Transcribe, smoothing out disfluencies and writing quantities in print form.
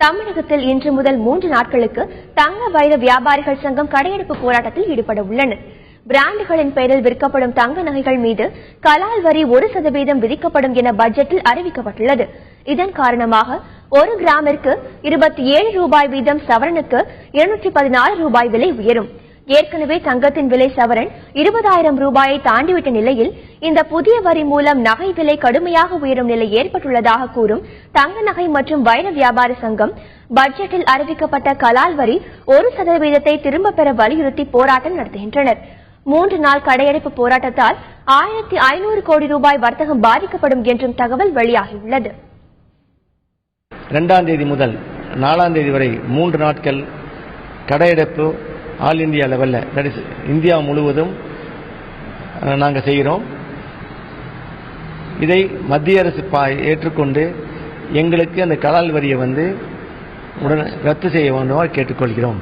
தமிழகத்தில் இன்று முதல் 3 நாட்களுக்கு தங்க வைர வியாபாரிகள் சங்கம் கடையெடுப்பு போராட்டத்தில் ஈடுபட உள்ளனர். பிராண்டுகளின் பெயரில் விற்கப்படும் தங்க நகைகள் மீது கலால் வரி 1% விதிக்கப்படும் என பட்ஜெட்டில் அறிவிக்கப்பட்டுள்ளது. இதன் காரணமாக 1 கிராமிற்கு 27 ரூபாய் வீதம் சவரனுக்கு 214 ரூபாய் விலை உயரும். ஏற்கனவே தங்கத்தின் விலை சவரன் 20,000 ரூபாயை தாண்டிவிட்ட நிலையில் இந்த புதிய வரி மூலம் நகை விலை கடுமையாக உயரும் நிலை ஏற்பட்டுள்ளதாக கூறும் தங்க நகை மற்றும் வைர வியாபார சங்கம் பட்ஜெட்டில் அறிவிக்கப்பட்ட கலால் வரி 1% திரும்ப பெற வலியுறுத்தி போராட்டம் நடத்துகின்றனர். 3 நாள் கடையெடுப்பு போராட்டத்தால் 1500 கோடி ரூபாய் வர்த்தகம் பாதிக்கப்படும் என்றும் தகவல் வெளியாகியுள்ளது. 2ஆம் தேதி முதல் 4ஆம் தேதி வரை 3 நாட்கள் கடையெடுப்பு ஆல் இந்தியா லெவலில், தட் இஸ் இந்தியா முழுவதும் நாங்கள் செய்கிறோம். இதை மத்திய அரசு ஏற்றுக்கொண்டு எங்களுக்கு அந்த கலால் வரியை உடனே ரத்து செய்ய வேண்டுமாறு கேட்டுக்கொள்கிறோம்.